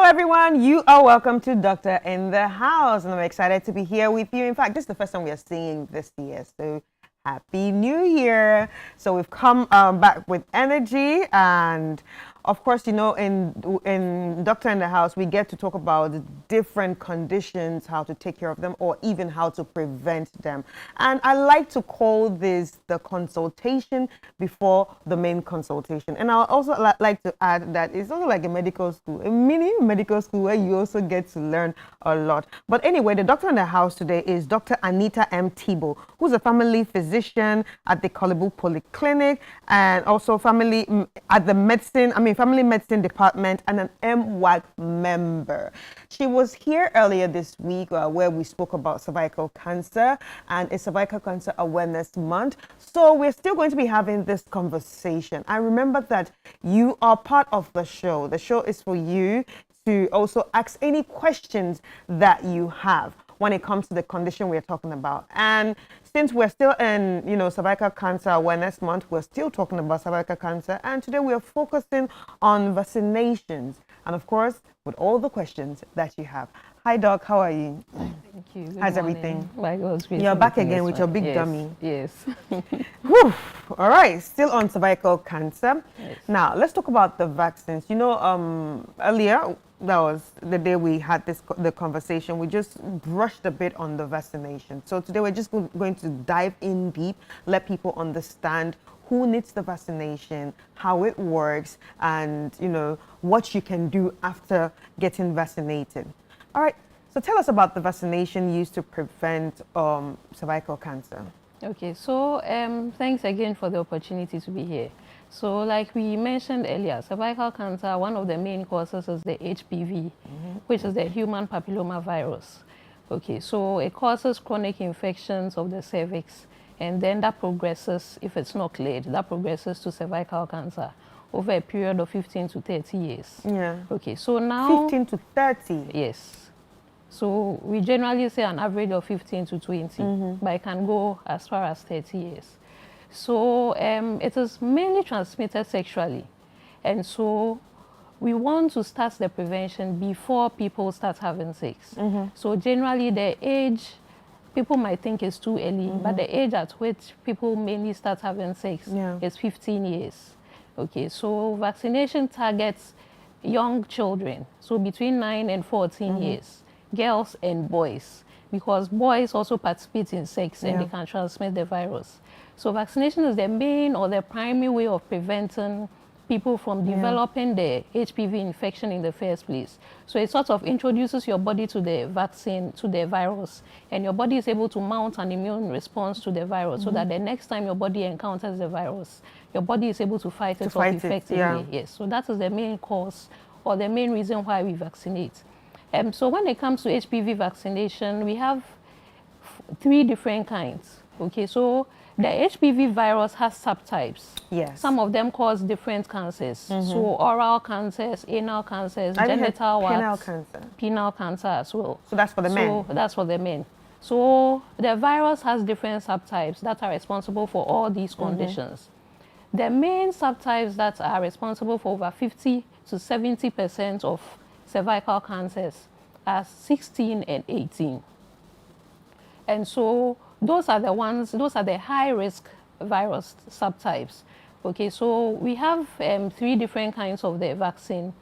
everyone, you are welcome to Doctor in the House, and I'm excited to be here with you. In fact, this is the first time we are seeing this year, so Happy New Year. So we've come back with energy, and of course, you know, in Doctor in the House, we get to talk about different conditions, how to take care of them, or even how to prevent them. And I like to call this the consultation before the main consultation. And I also like to add that it's also like a medical school, a mini medical school where you also get to learn a lot. But anyway, the Doctor in the House today is Dr. Anita M. Thibault, who's a family physician at the Kolibu Polyclinic and also family medicine department and an MWAC member. She was here earlier this week where we spoke about cervical cancer, and it's Cervical Cancer Awareness Month. So we're still going to be having this conversation. I remember that you are part of the show. The show is for you to also ask any questions that you have when it comes to the condition we're talking about. And since we're still in, Cervical Cancer Awareness Month, we're still talking about cervical cancer. And today we are focusing on vaccinations. And of course, with all the questions that you have. Hi, Doc. How are you? Thank you. Good How's morning. everything? My God, You're back again with your big dummy. Yes. Whew. All right. Still on cervical cancer. Yes. Now, let's talk about the vaccines. Earlier, that was the day we had the conversation. We just brushed a bit on the vaccination. So today we're just going to dive in deep, let people understand who needs the vaccination, how it works, and what you can do after getting vaccinated. All right. So tell us about the vaccination used to prevent cervical cancer. Okay. So thanks again for the opportunity to be here. So like we mentioned earlier, cervical cancer, one of the main causes is the HPV, which is the human papilloma virus. Okay, so it causes chronic infections of the cervix, and then that progresses, if it's not cleared, that progresses to cervical cancer over a period of 15 to 30 years. Yeah. Okay, so now... 15 to 30? Yes. So we generally say an average of 15 to 20, but it can go as far as 30 years. So it is mainly transmitted sexually. And so we want to start the prevention before people start having sex. So generally the age, people might think is too early, but the age at which people mainly start having sex is 15 years. Okay, so vaccination targets young children, so between 9 and 14 years, girls and boys, because boys also participate in sex and they can transmit the virus. So vaccination is the main or the primary way of preventing people from developing the HPV infection in the first place. So it sort of introduces your body to the vaccine, to the virus, and your body is able to mount an immune response to the virus so that the next time your body encounters the virus, your body is able to fight it off effectively. Yes, so that is the main cause or the main reason why we vaccinate. So when it comes to HPV vaccination, we have 3 different kinds. Okay, so the HPV virus has subtypes. Yes. Some of them cause different cancers. So oral cancers, anal cancers, genital warts, penile cancer as well. So that's for the men? So that's for the men. So the virus has different subtypes that are responsible for all these conditions. The main subtypes that are responsible for over 50 to 70% of cervical cancers are 16 and 18. And so those are the high-risk virus subtypes. Okay, so we have 3 different kinds of the vaccine.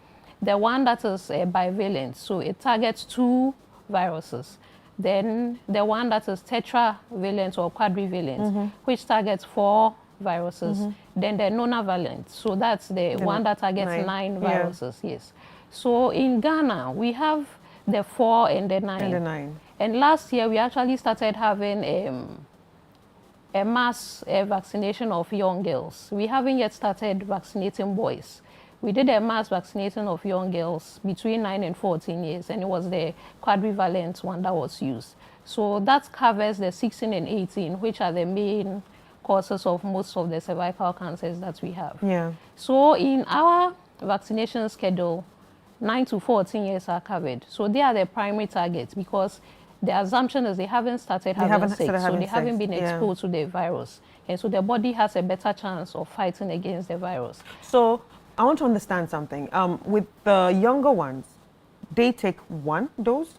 The one that is bivalent, so it targets 2 viruses. Then the one that is tetravalent or quadrivalent, which targets 4 viruses. Then the nonavalent, so that's the one that targets 9 viruses. Yes. So in Ghana, we have the 4 and the 9. And last year, we actually started having a mass vaccination of young girls. We haven't yet started vaccinating boys. We did a mass vaccination of young girls between 9 and 14 years, and it was the quadrivalent one that was used. So that covers the 16 and 18, which are the main causes of most of the cervical cancers that we have. Yeah. So in our vaccination schedule, 9 to 14 years are covered. So they are the primary targets because the assumption is they haven't started having sex, so they haven't been exposed to the virus. And so the body has a better chance of fighting against the virus. So I want to understand something. With the younger ones, they take 1 dose?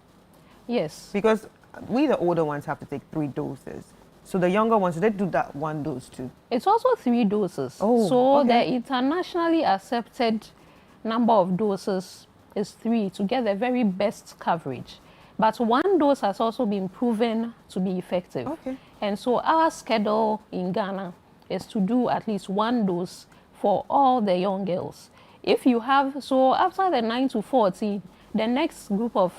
Yes. Because we, the older ones, have to take 3 doses. So the younger ones, they do that 1 dose too. It's also 3 doses. Oh, so okay. the internationally accepted number of doses is 3 to get the very best coverage. But 1 dose has also been proven to be effective. Okay. And so our schedule in Ghana is to do at least 1 dose for all the young girls. If you have, so after the 9 to 14, the next group of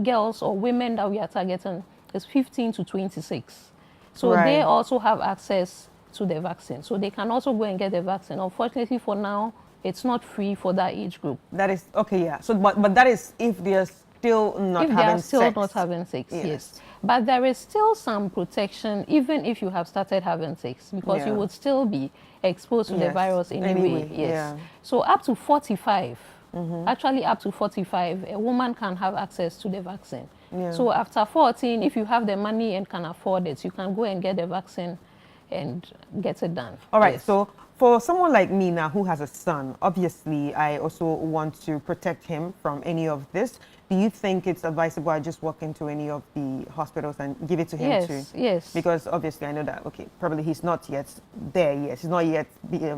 girls or women that we are targeting is 15 to 26. So they also have access to the vaccine. So they can also go and get the vaccine. Unfortunately, for now, it's not free for that age group. That is, okay, yeah. So, but that is if they're still not having sex. If they are still not having sex, yes. But there is still some protection, even if you have started having sex, because you would still be exposed to the virus anyway. Yes. Yeah. So up to 45, actually up to 45, a woman can have access to the vaccine. Yeah. So after 14, if you have the money and can afford it, you can go and get the vaccine and get it done. All right. Yes. So for someone like me now who has a son, obviously I also want to protect him from any of this. Do you think it's advisable I just walk into any of the hospitals and give it to him too? Yes. Because obviously I know that, okay, probably he's not yet there yet. He's not yet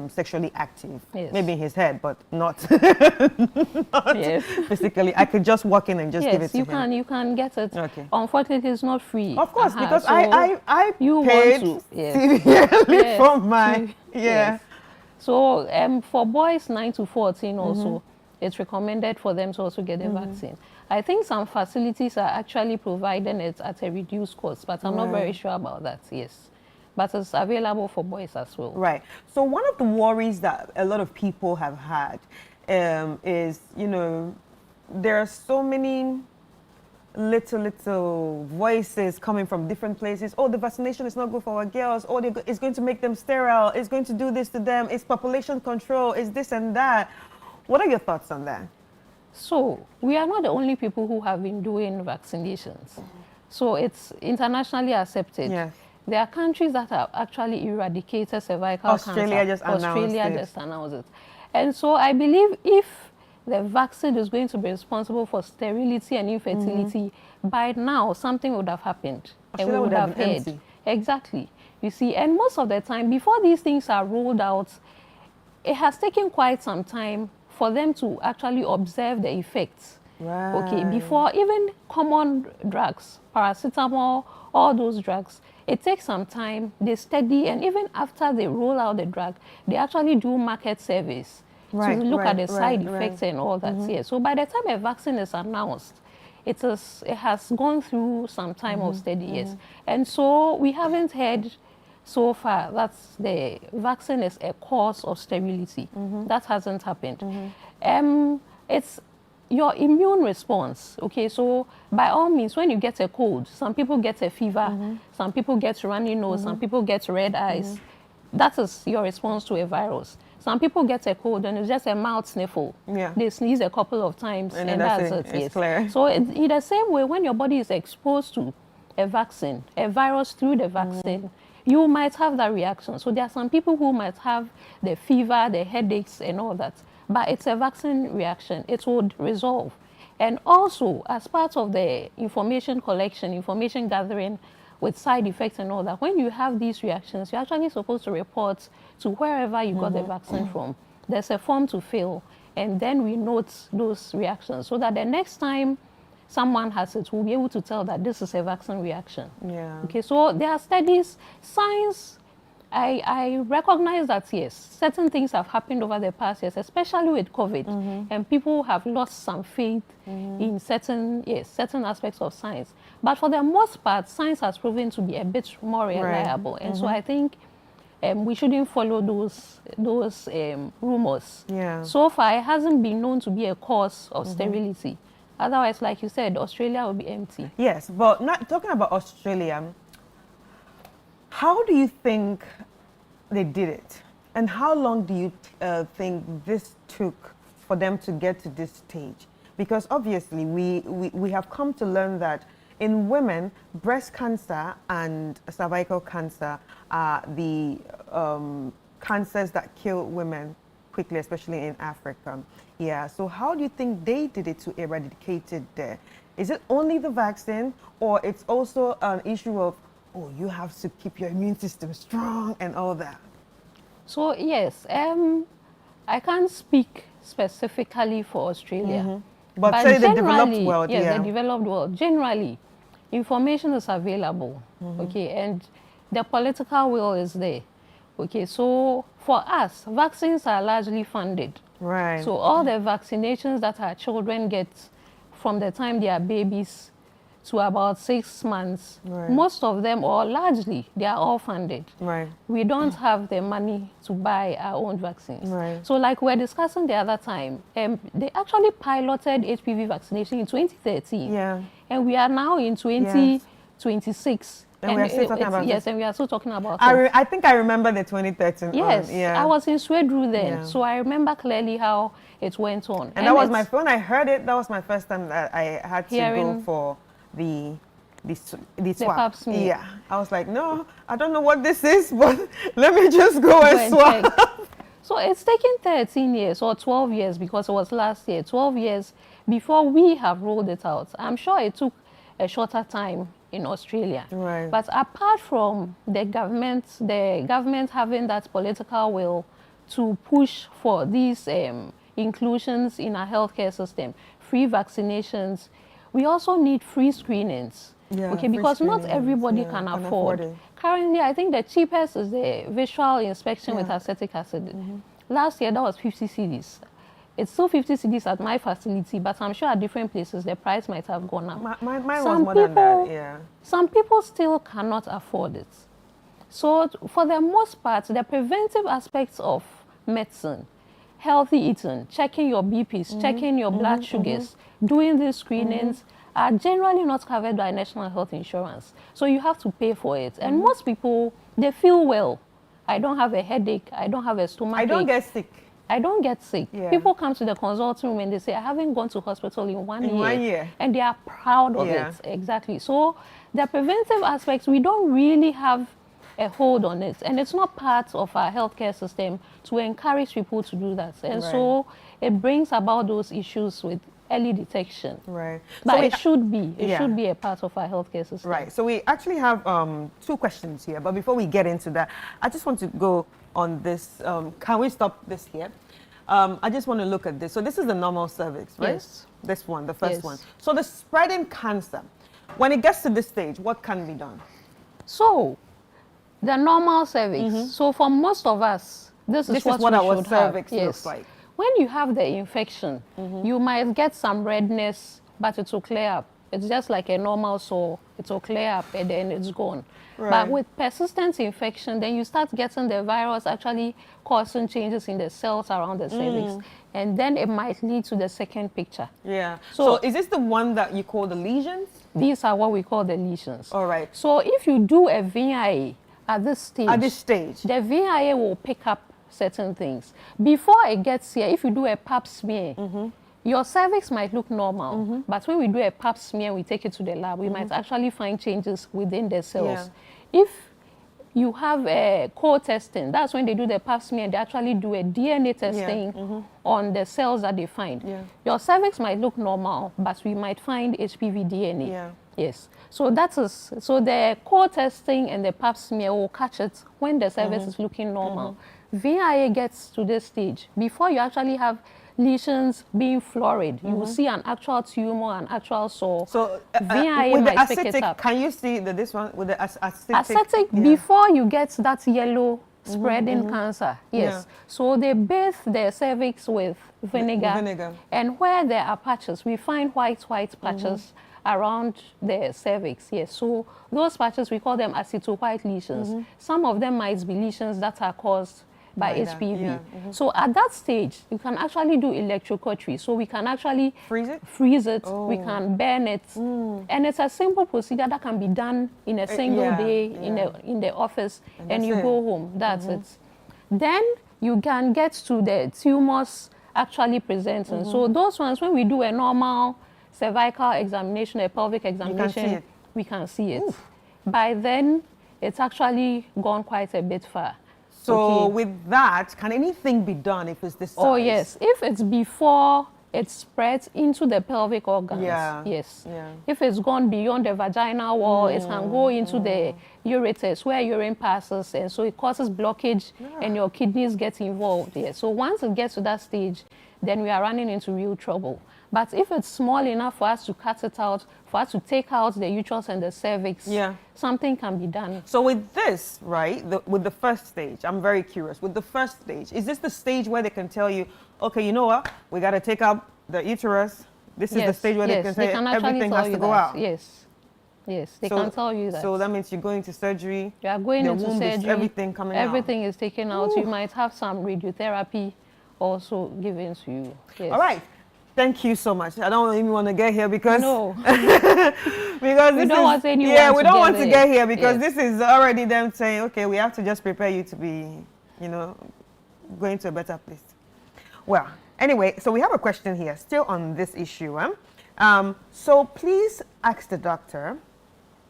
sexually active. Yes. Maybe in his head, but not, not physically. I could just walk in and just give it to him. You can get it. Okay. Unfortunately, it's not free. Of course, because so I paid severely for my, Yes. So for boys 9 to 14 also, it's recommended for them to also get the vaccine. I think some facilities are actually providing it at a reduced cost, but I'm not very sure about that, yes. But it's available for boys as well. Right. So one of the worries that a lot of people have had is, you know, there are so many little voices coming from different places. Oh, the vaccination is not good for our girls. Oh, it's going to make them sterile. It's going to do this to them. It's population control. It's this and that. What are your thoughts on that? So we are not the only people who have been doing vaccinations. So it's internationally accepted. Yes. There are countries that have actually eradicated cervical cancer. Australia just announced it. And so I believe if the vaccine is going to be responsible for sterility and infertility, by now something would have happened. Australia and we would have been empty. Exactly. You see, and most of the time, before these things are rolled out, it has taken quite some time for them to actually observe the effects. Right. Okay, before even common drugs, paracetamol, all those drugs, it takes some time, they study, and even after they roll out the drug, they actually do market surveys to look at the side effects and all that. Yeah. So by the time a vaccine is announced, it has gone through some time of study, yes. And so we haven't heard so far that the vaccine is a cause of sterility. That hasn't happened. It's your immune response. Okay, so by all means, when you get a cold, some people get a fever, some people get runny nose, some people get red eyes. That is your response to a virus. Some people get a cold and it's just a mild sniffle. Yeah. They sneeze a couple of times and that's it. It's clear. So in the same way, when your body is exposed to a vaccine, a virus through the vaccine, you might have that reaction. So there are some people who might have the fever, the headaches and all that. But it's a vaccine reaction. It would resolve. And also, as part of the information collection, information gathering with side effects and all that, when you have these reactions, you're actually supposed to report to wherever you got the vaccine from. There's a form to fill, and then we note those reactions so that the next time someone has it, we'll be able to tell that this is a vaccine reaction. Yeah. Okay, so there are studies, science. I recognize that, yes, certain things have happened over the past years, especially with COVID, and people have lost some faith in certain aspects of science. But for the most part, science has proven to be a bit more reliable. And so I think we shouldn't follow those rumors. Yeah. So far, it hasn't been known to be a cause of sterility. Otherwise, like you said, Australia will be empty. Yes, but not talking about Australia, how do you think they did it? And how long do you think this took for them to get to this stage? Because obviously we have come to learn that in women, breast cancer and cervical cancer are the cancers that kill women quickly, especially in Africa. Yeah, so how do you think they did it to eradicate it there? Is it only the vaccine, or it's also an issue of, oh, you have to keep your immune system strong and all that? So yes, I can't speak specifically for Australia. But say the developed generally, world, yes, yeah. the developed world, generally, information is available, okay, and the political will is there. Okay, so for us, vaccines are largely funded. Right. So all the vaccinations that our children get from the time they are babies to about 6 months, Right. most of them, or largely, they are all funded. Right. We don't have the money to buy our own vaccines. Right. So like we were discussing the other time, they actually piloted HPV vaccination in 2013. Yeah. And we are now in 2026. And we are still talking about yes, this. and we are still talking about it. I think I remember the 2013 Yes, yeah. I was in Swedru then, Yeah. so I remember clearly how it went on. And that was when I heard it, that was my first time that I had to go Hearing for the the swab. pap smear. Yeah. I was like, no, I don't know what this is, but let me just go and swab. check. So it's taken 13 years or 12 years, because it was last year, 12 years before we have rolled it out. I'm sure it took a shorter time in Australia. Right. But apart from the government having that political will to push for these inclusions in our healthcare system, free vaccinations, we also need free screenings. Yeah, okay, free because not screenings, everybody yeah, can can afford. afford it. Currently, I think the cheapest is the visual inspection with acetic acid. Last year, that was 50 cedis. It's still 50 cedis at my facility, but I'm sure at different places the price might have gone up. Mine was more than that, yeah. Some people still cannot afford it. So for the most part, the preventive aspects of medicine, healthy eating, checking your BPs, checking your blood sugars, doing these screenings are generally not covered by national health insurance. So you have to pay for it. And most people, they feel well. I don't have a headache. I don't have a stomachache. I don't get sick. I don't get sick. Yeah. People come to the consulting room and they say, I haven't gone to hospital in 1 year. 1 year. And they are proud of Yeah. it. Exactly. So the preventive aspects, we don't really have a hold on it. And it's not part of our healthcare system to encourage people to do that. And Right. so it brings about those issues with early detection. Right. But So it should be. It yeah. should be a part of our healthcare system. Right. So we actually have 2 questions here, but before we get into that, I just want to go on this. Can we stop this here? I just want to look at this. So this is the normal cervix, right? Yes. This one, the first Yes. one. So the spreading cancer, when it gets to this stage, what can be done? So the normal cervix. So for most of us, this is what our we should cervix have. looks like. When you have the infection, you might get some redness, but it will clear up. It's just like a normal sore. It will clear up and then it's gone. Right. But with persistent infection, then you start getting the virus actually causing changes in the cells around the cervix. And then it might lead to the second picture. Yeah. So- So is this the one that you call the lesions? These are what we call the lesions. All right. So if you do a VIA at this stage, At this stage. the VIA will pick up certain things. Before it gets here, if you do a pap smear, your cervix might look normal, but when we do a pap smear, we take it to the lab, we might actually find changes within the cells. If you have a co-testing, that's when they do the pap smear, they actually do a DNA testing on the cells that they find. Yeah. Your cervix might look normal, but we might find HPV DNA. Yeah. Yes. So so the core testing and the pap smear will catch it when the cervix is looking normal. VIA gets to this stage before you actually have lesions being florid. You will see an actual tumor, an actual sore. So VIA with the might pick it acetic, up. can you see this one with the acetic? Acetic, Yeah. before you get that yellow spreading cancer. Yes. Yeah. So they bathe their cervix with vinegar. Vinegar. And where there are patches, we find white patches around the cervix. Yes. So those patches, we call them aceto-white lesions. Some of them might be lesions that are caused by By that, HPV. yeah. So at that stage, you can actually do electrocautery. So we can actually Freeze it? freeze it, we can burn it. And it's a simple procedure that can be done in a single yeah, day yeah. in the office, and that's you it. go home. That's it. Then you can get to the tumors actually presenting. So those ones, when we do a normal cervical examination, a pelvic examination, it. we can see it. By then, it's actually gone quite a bit far. So Okay. with that, can anything be done if it's this size? Oh yes, if it's before it spreads into the pelvic organs, Yeah. yes. Yeah. If it's gone beyond the vaginal wall, it can go into the ureters where urine passes, and so it causes blockage and your kidneys get involved. Yes. So once it gets to that stage, then we are running into real trouble. But if it's small enough for us to cut it out, for us to take out the uterus and the cervix, Yeah. something can be done. So with this, right, with the first stage, I'm very curious. With the first stage, is this the stage where they can tell you, okay, you know what, we got to take out the uterus? This is the stage where they can say everything has to go out? Yes. Yes, they can tell you that. So that means you're going to surgery. You are going into surgery. Everything coming out. Everything is taken out. Ooh. You might have some radiotherapy also given to you. Yes. All right. Thank you so much. I don't even want to get here because No. because we don't want anyone we don't want to get here because yes. this is already them saying, okay, we have to just prepare you to be, you know, going to a better place. Well, anyway, so we have a question here, still on this issue. So please ask the doctor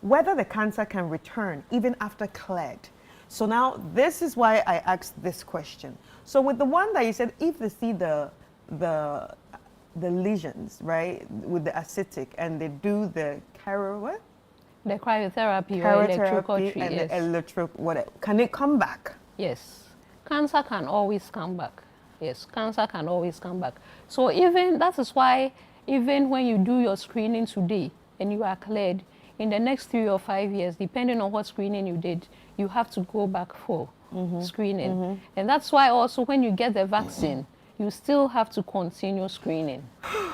whether the cancer can return even after cleared. So now this is why I asked this question. So with the one that you said, if they see the lesions, right, with the acidic, and they do the the cryotherapy or electrical and yes. the electro whatever, can it come back? Yes, cancer can always come back. Yes, cancer can always come back. So even that is why even when you do your screening today and you are cleared, in the next 3 or 5 years, depending on what screening you did, you have to go back for screening. And that's why also when you get the vaccine, you still have to continue screening.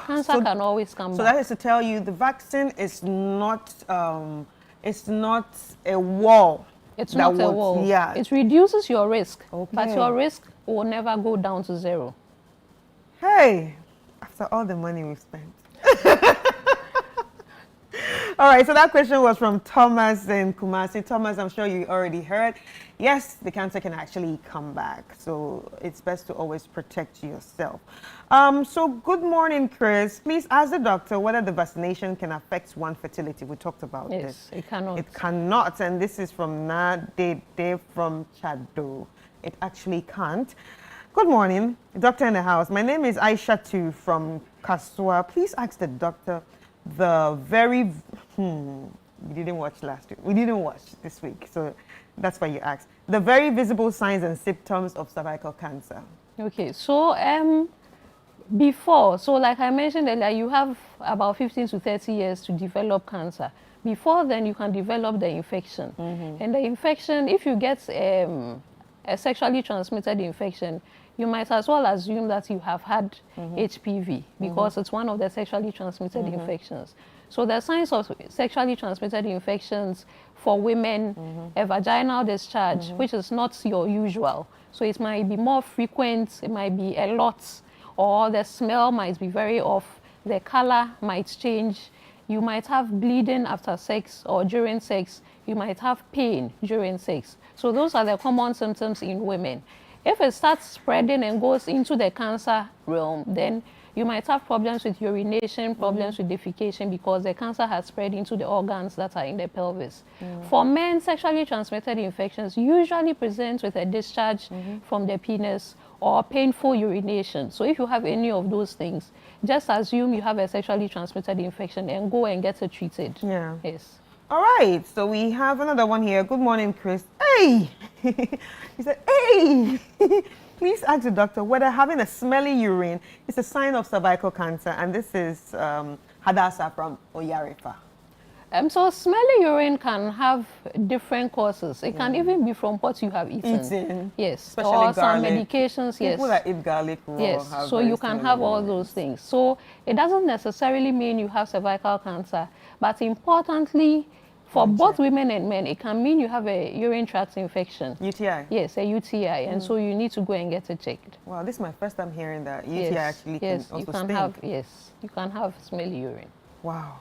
Cancer can always come back. So that is to tell you the vaccine is not it's not a wall. It's not a wall. Yeah. It reduces your risk, Okay. but your risk will never go down to 0. Hey, after all the money we've spent. All right, so that question was from Thomas in Kumasi. Thomas, I'm sure you already heard. Yes, the cancer can actually come back, so it's best to always protect yourself. So good morning, Chris. Please ask the doctor whether the vaccination can affect one's fertility. We talked about this. Yes, it cannot. It cannot, and this is from Nadede from Chado. It actually can't. Good morning, doctor in the house. My name is Aisha Tu from Kasua. Please ask the doctor the very we didn't watch last week. We didn't watch this week, so that's why you asked. The very visible signs and symptoms of cervical cancer. Okay, so before, so like I mentioned earlier, you have about 15 to 30 years to develop cancer. Before then, you can develop the infection. And the infection, if you get a sexually transmitted infection, you might as well assume that you have had HPV because it's one of the sexually transmitted infections. So the signs of sexually transmitted infections for women, a vaginal discharge, which is not your usual. So it might be more frequent, it might be a lot, or the smell might be very off, the color might change. You might have bleeding after sex or during sex. You might have pain during sex. So those are the common symptoms in women. If it starts spreading and goes into the cancer realm, then you might have problems with urination, problems with defecation because the cancer has spread into the organs that are in the pelvis. For men, sexually transmitted infections usually present with a discharge from the penis or painful urination. So if you have any of those things, just assume you have a sexually transmitted infection and go and get it treated. Yeah. Yes. All right, so we have another one here. Good morning, Chris. Hey! He said, hey! Please ask the doctor whether having a smelly urine is a sign of cervical cancer. And this is Hadassah from Oyarifa. So smelly urine can have different causes. It can even be from what you have eaten. Yes. Especially or garlic. Some medications, yes. People that eat garlic raw yes. have So very you can smelly have all urine. those things. So it doesn't necessarily mean you have cervical cancer, but importantly, for both women and men, it can mean you have a urine tract infection. UTI? Yes, a UTI, and so you need to go and get it checked. Wow, this is my first time hearing that. UTI Yes, actually can yes, also you can stink. have, yes, you can have smelly urine. Wow.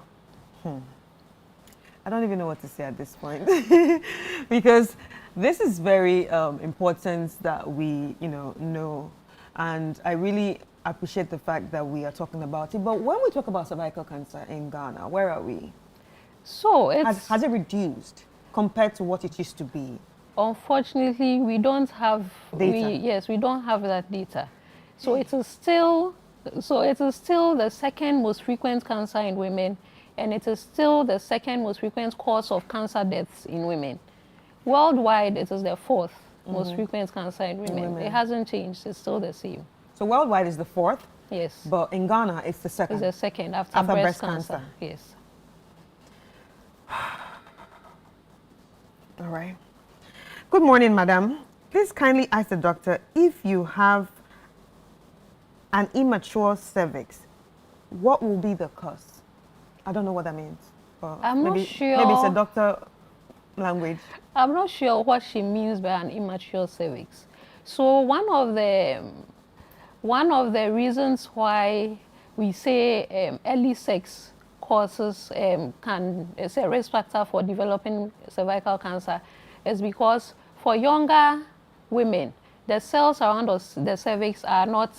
I don't even know what to say at this point because this is very important that we, know. And I really appreciate the fact that we are talking about it. But when we talk about cervical cancer in Ghana, where are we? So it's... Has it reduced compared to what it used to be? Unfortunately, we don't have Data. we don't have that data. So it is still the second most frequent cancer in women, and it is still the second most frequent cause of cancer deaths in women. Worldwide, it is the fourth most frequent cancer in women. It hasn't changed. It's still the same. So worldwide is the fourth, Yes. but in Ghana it's the second. It's the second after breast cancer. Yes. All right. Good morning, madam. Please kindly ask the doctor if you have an immature cervix, what will be the cause? I don't know what that means. But I'm not sure. Maybe it's a doctor language. I'm not sure what she means by an immature cervix. So one of the reasons why we say early sex causes is a risk factor for developing cervical cancer is because for younger women, the cells around the cervix are not,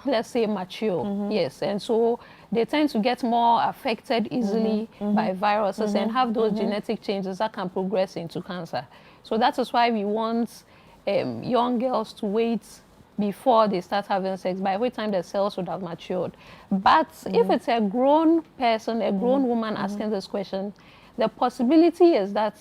let's say, mature. Yes, and so they tend to get more affected easily by viruses and have those genetic changes that can progress into cancer. So that is why we want young girls to wait before they start having sex, by which time the cells would have matured. But if it's a grown person, a grown woman asking this question, the possibility is that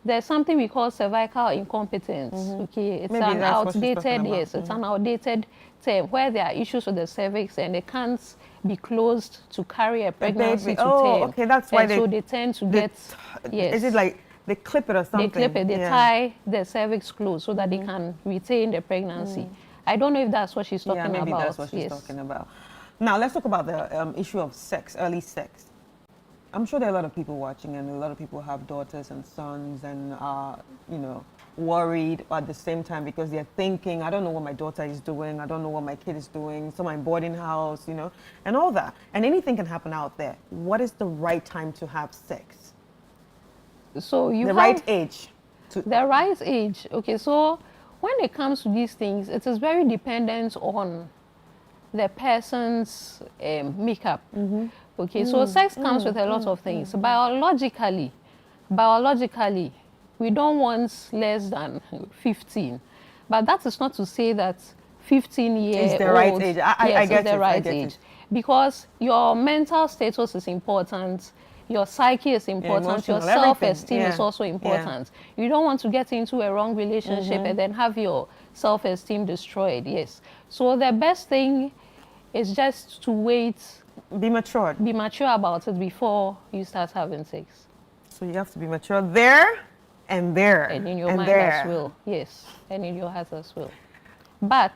there's something we call cervical incompetence. Okay, it's Maybe an outdated, yes, it's an outdated term where there are issues with the cervix and they can't be closed to carry a pregnancy to term. Okay, that's why so they tend to get, yes. Is it like they clip it or something? They clip it, they tie the cervix closed so that they can retain the pregnancy. I don't know if that's what she's talking about. Yeah, maybe that's what she's talking about. Now, let's talk about the issue of sex, early sex. I'm sure there are a lot of people watching, and a lot of people have daughters and sons and are, worried at the same time because they're thinking, I don't know what my daughter is doing, I don't know what my kid is doing, so my boarding house, and all that. And anything can happen out there. What is the right time to have sex? So you the right age. The right age. Okay, so when it comes to these things, it is very dependent on the person's makeup. Okay, so sex comes with a lot of things. Biologically, we don't want less than 15. But that is not to say that 15-year-old is the right age. I get the right age. Because your mental status is important, your psyche is important, your self-esteem is also important. You don't want to get into a wrong relationship and then have your self-esteem destroyed, yes. So the best thing is just to wait. Be mature. Be mature about it before you start having sex. So you have to be mature there and there. And in your mind as well, yes. And in your heart as well. But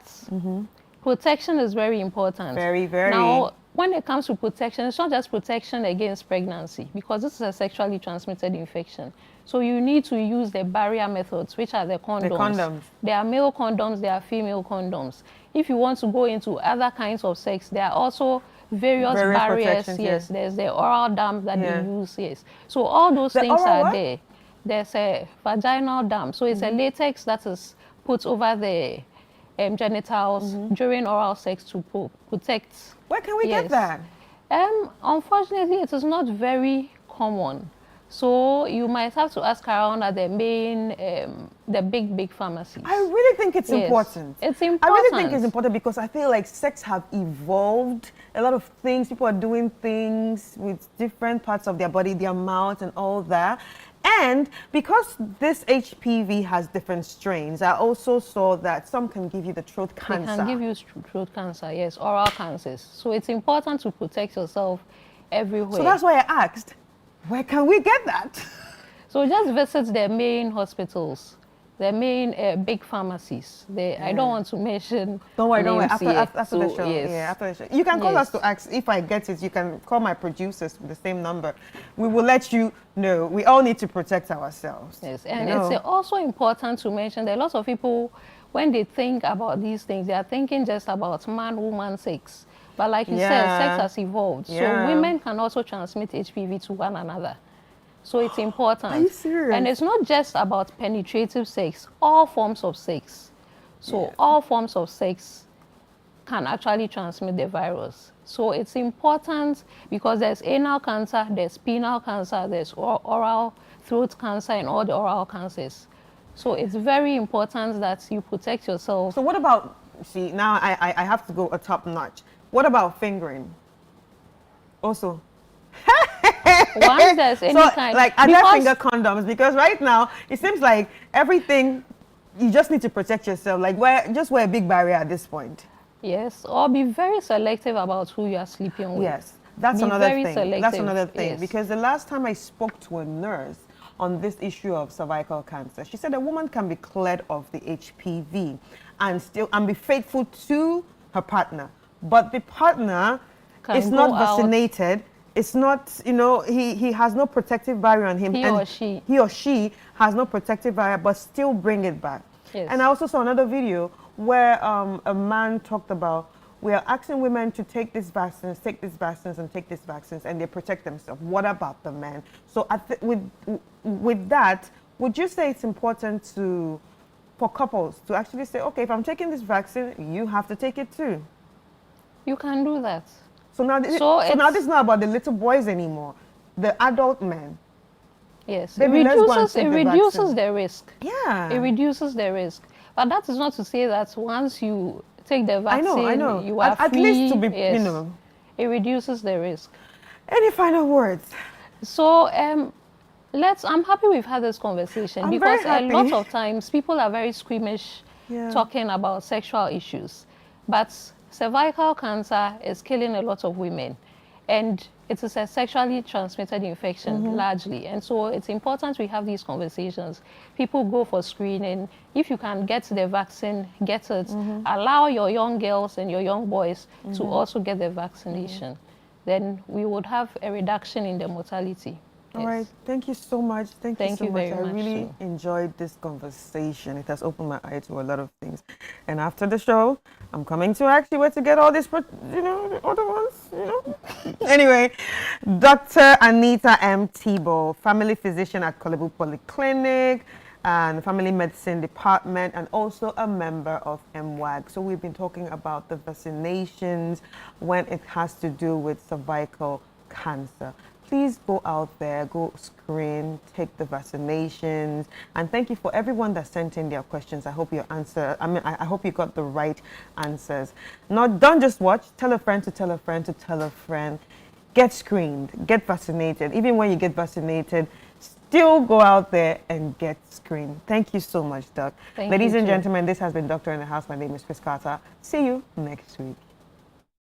protection is very important. Very, very. Now, when it comes to protection, it's not just protection against pregnancy, because this is a sexually transmitted infection. So you need to use the barrier methods, which are the condoms. The condoms. There are male condoms, there are female condoms. If you want to go into other kinds of sex, there are also various barriers. Yes, there's the oral dam that they use. Yes, so all those things are there. There's a vaginal dam, so it's a latex that is put over the genitals during oral sex to protect. Where can we get that? Unfortunately, it is not very common. So you might have to ask around at the main, the big pharmacies. I really think it's important. It's important. I really think it's important because I feel like sex have evolved. A lot of things, people are doing things with different parts of their body, their mouth and all that. And because this HPV has different strains, I also saw that some can give you the throat cancer. They can give you throat cancer, yes, oral cancers. So it's important to protect yourself everywhere. So that's why I asked, where can we get that? So just visit the main hospitals, the main big pharmacies. I don't want to mention. Don't worry. After the show, yes. After the show, you can call us to ask if I get it. You can call my producers with the same number. We will let you know. We all need to protect ourselves. Yes, and it's also important to mention that lots of people, when they think about these things, they are thinking just about man-woman sex. But like you said, sex has evolved. So women can also transmit HPV to one another. So it's important. Are you serious? And it's not just about penetrative sex, all forms of sex. So all forms of sex can actually transmit the virus. So it's important because there's anal cancer, there's penile cancer, there's oral throat cancer, and all the oral cancers. So it's very important that you protect yourself. So what about, see, now I have to go a top notch. What about fingering? Also. Once there's any So, kind, like, are there finger condoms? Because right now, it seems like everything, you just need to protect yourself. Like, just wear a big barrier at this point. Yes, or be very selective about who you are sleeping with. Yes, that's Be another very thing. selective. That's another thing. Yes. Because the last time I spoke to a nurse on this issue of cervical cancer, she said a woman can be cleared of the HPV and be faithful to her partner, but the partner is not vaccinated. It's not, you know, he has no protective barrier on him. He or she has no protective barrier, but still bring it back. Yes. And I also saw another video where a man talked about, we are asking women to take these vaccines, and take these vaccines, and they protect themselves. What about the men? So with that, would you say it's important for couples to actually say, okay, if I'm taking this vaccine, you have to take it too? You can do that. So now this is not about the little boys anymore, the adult men. Yes, Baby, it reduces the risk. Yeah. It reduces the risk. But that is not to say that once you take the vaccine, I know. you are free. At least to be, yes. you know. It reduces the risk. Any final words? So, I'm happy we've had this conversation because a lot of times people are very squeamish talking about sexual issues. But cervical cancer is killing a lot of women. And it is a sexually transmitted infection largely. And so it's important we have these conversations. People go for screening. If you can get the vaccine, get it. Allow your young girls and your young boys to also get the vaccination. Then we would have a reduction in the mortality. All right. Thank you so much. Thank you so much. I really too. enjoyed this conversation. It has opened my eye to a lot of things. And after the show, I'm coming to ask you where to get all these, you know, the other ones, you know. Anyway, Dr. Anita M. Tebow, family physician at Kolebu Polyclinic and family medicine department, and also a member of MWAG. So we've been talking about the vaccinations when it has to do with cervical cancer. Please go out there, go screen, take the vaccinations, and thank you for everyone that sent in their questions. I hope I hope you got the right answers. Don't just watch, tell a friend to tell a friend to tell a friend. Get screened, get vaccinated. Even when you get vaccinated, still go out there and get screened. Thank you so much, Doc. Ladies and gentlemen, this has been Doctor in the House. My name is Chris Carter. See you next week.